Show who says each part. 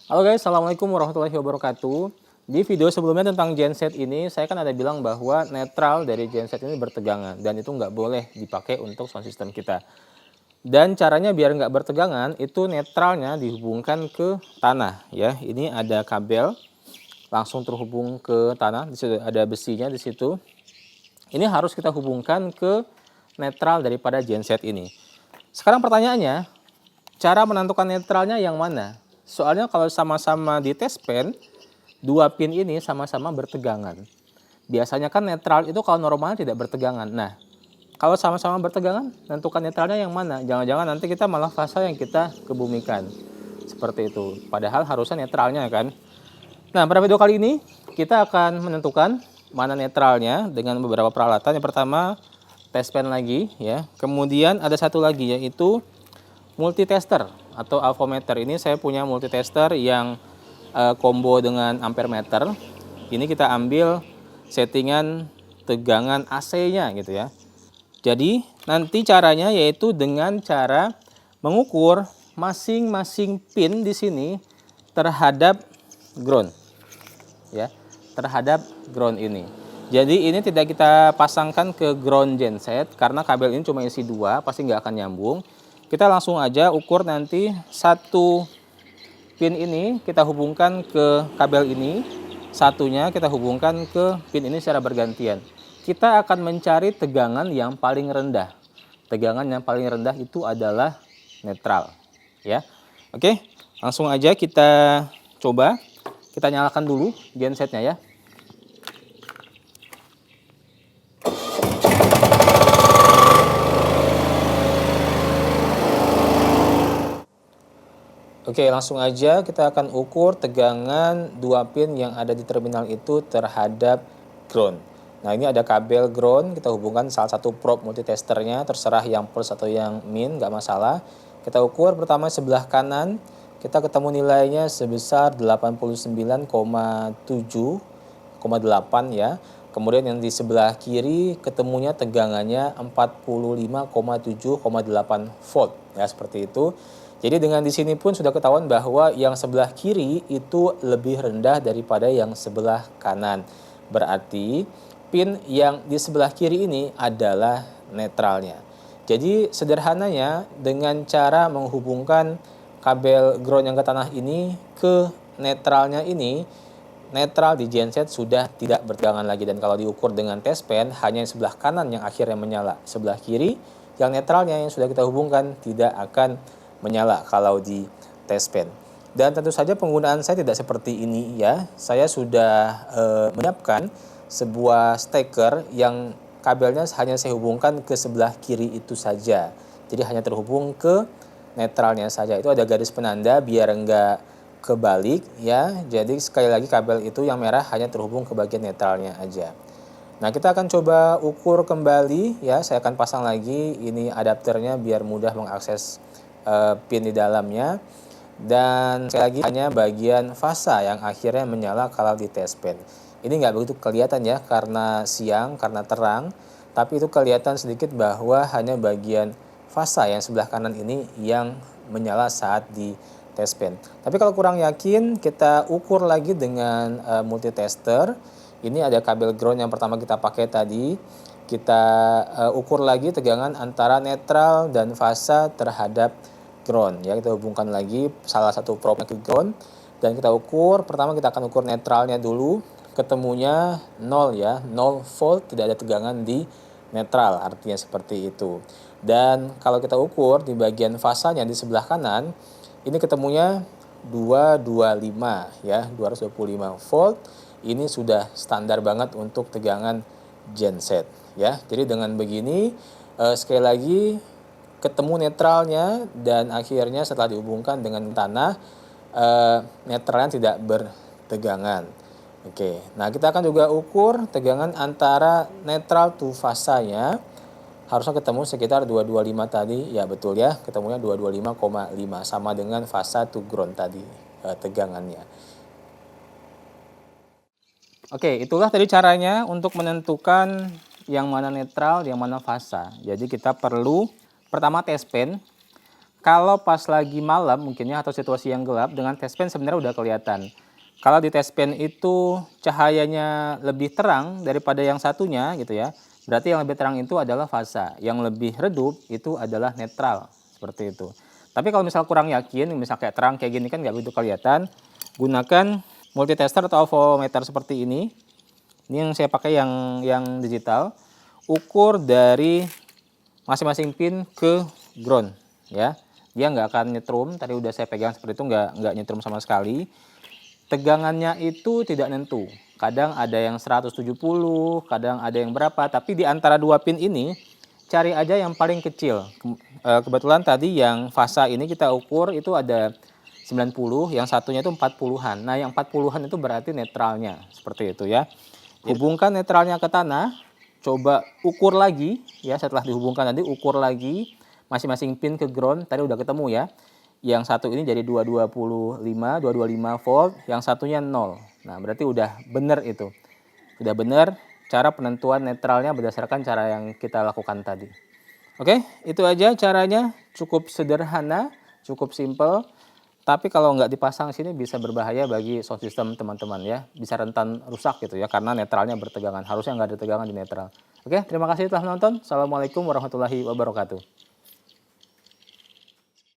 Speaker 1: Halo guys, Assalamualaikum warahmatullahi wabarakatuh. Di video sebelumnya tentang genset ini, saya kan ada bilang bahwa netral dari genset ini bertegangan dan itu nggak boleh dipakai untuk sound system kita. Dan caranya biar nggak bertegangan, itu netralnya dihubungkan ke tanah ya. Ini ada kabel langsung terhubung ke tanah, di situ ada besinya di situ. Ini harus kita hubungkan ke netral daripada genset ini. Sekarang pertanyaannya, cara menentukan netralnya yang mana? Soalnya kalau sama-sama di test pen, dua pin ini sama-sama bertegangan. Biasanya kan netral itu kalau normalnya tidak bertegangan. Nah, kalau sama-sama bertegangan, tentukan netralnya yang mana? Jangan-jangan nanti kita malah fase yang kita kebumikan. Seperti itu. Padahal harusnya netralnya kan. Nah, pada video kali ini kita akan menentukan mana netralnya dengan beberapa peralatan. Yang pertama, test pen lagi ya. Kemudian ada satu lagi yaitu multitester atau alvometer. Ini saya punya multitester yang combo dengan ampere meter. Ini kita ambil settingan tegangan AC-nya gitu ya. Jadi nanti caranya yaitu dengan cara mengukur masing-masing pin di sini terhadap ground ya, terhadap ground ini. Jadi ini tidak kita pasangkan ke ground genset karena kabel ini cuma isi dua, pasti nggak akan nyambung. Kita langsung aja ukur nanti satu pin ini kita hubungkan ke kabel ini, satunya kita hubungkan ke pin ini secara bergantian. Kita akan mencari tegangan yang paling rendah. Tegangan yang paling rendah itu adalah netral ya. Oke, langsung aja kita coba. Kita nyalakan dulu gensetnya ya. Oke, langsung aja kita akan ukur tegangan dua pin yang ada di terminal itu terhadap ground. Nah, ini ada kabel ground, kita hubungkan salah satu probe multitesternya, terserah yang plus atau yang min, nggak masalah. Kita ukur pertama sebelah kanan, kita ketemu nilainya sebesar 89,7,8 ya. Kemudian yang di sebelah kiri ketemunya tegangannya 45,7,8 volt ya, seperti itu. Jadi dengan di sini pun sudah ketahuan bahwa yang sebelah kiri itu lebih rendah daripada yang sebelah kanan. Berarti pin yang di sebelah kiri ini adalah netralnya. Jadi sederhananya dengan cara menghubungkan kabel ground yang ke tanah ini ke netralnya ini, netral di genset sudah tidak bertegangan lagi. Dan kalau diukur dengan test pen, hanya yang sebelah kanan yang akhirnya menyala. Sebelah kiri yang netralnya yang sudah kita hubungkan tidak akan menyala kalau di test pen. Dan tentu saja penggunaan saya tidak seperti ini ya. Saya sudah menyiapkan sebuah steker yang kabelnya hanya saya hubungkan ke sebelah kiri itu saja. Jadi hanya terhubung ke netralnya saja. Itu ada garis penanda biar enggak kebalik ya. Jadi sekali lagi kabel itu yang merah hanya terhubung ke bagian netralnya aja. Nah, kita akan coba ukur kembali ya. Saya akan pasang lagi ini adapternya biar mudah mengakses pin di dalamnya. Dan sekali lagi hanya bagian fasa yang akhirnya menyala kalau di test pen. Ini nggak begitu kelihatan ya karena siang, karena terang. Tapi itu kelihatan sedikit bahwa hanya bagian fasa yang sebelah kanan ini yang menyala saat di test pen. Tapi kalau kurang yakin, kita ukur lagi dengan multitester. Ini ada kabel ground yang pertama kita pakai tadi. Kita ukur lagi tegangan antara netral dan fasa terhadap ground ya. Kita hubungkan lagi salah satu probe ke ground dan kita ukur. Pertama kita akan ukur netralnya dulu. Ketemunya 0 ya, 0 volt, tidak ada tegangan di netral, artinya seperti itu. Dan kalau kita ukur di bagian fasanya di sebelah kanan, ini ketemunya 225 ya, 225 volt. Ini sudah standar banget untuk tegangan genset ya. Jadi dengan begini sekali lagi ketemu netralnya dan akhirnya setelah dihubungkan dengan tanah netralnya tidak bertegangan. Oke, nah kita akan juga ukur tegangan antara netral to fasanya. Harusnya ketemu sekitar 225 tadi, ya betul ya, ketemunya 225,5 sama dengan fasa to ground tadi tegangannya. Oke, itulah tadi caranya untuk menentukan yang mana netral, yang mana fasa. Jadi kita perlu pertama test pen. kalau pas lagi malam mungkinnya atau situasi yang gelap dengan test pen sebenarnya udah kelihatan. Kalau di test pen itu cahayanya lebih terang daripada yang satunya gitu ya, berarti yang lebih terang itu adalah fasa, yang lebih redup itu adalah netral, seperti itu. Tapi kalau misal kurang yakin, misal kayak terang kayak gini kan nggak begitu kelihatan, gunakan multitester atau avometer seperti ini. Ini yang saya pakai yang digital, ukur dari masing-masing pin ke ground ya. Dia nggak akan nyetrum, tadi udah saya pegang seperti itu, nggak nyetrum sama sekali. Tegangannya itu tidak nentu. Kadang ada yang 170, kadang ada yang berapa, tapi di antara dua pin ini cari aja yang paling kecil. Kebetulan tadi yang fasa ini kita ukur itu ada 90, yang satunya itu 40-an. Nah, yang 40-an itu berarti netralnya, seperti itu ya. Hubungkan netralnya ke tanah, coba ukur lagi ya, setelah dihubungkan tadi ukur lagi masing-masing pin ke ground, tadi udah ketemu ya. Yang satu ini jadi 225 volt, yang satunya 0. Nah, berarti udah benar itu. Udah benar cara penentuan netralnya berdasarkan cara yang kita lakukan tadi. Oke, itu aja caranya, cukup sederhana, cukup simple. Tapi kalau nggak dipasang sini bisa berbahaya bagi sound system teman-teman ya. Bisa rentan rusak gitu ya, karena netralnya bertegangan. Harusnya nggak ada tegangan di netral. Oke, terima kasih telah menonton. Assalamualaikum warahmatullahi wabarakatuh.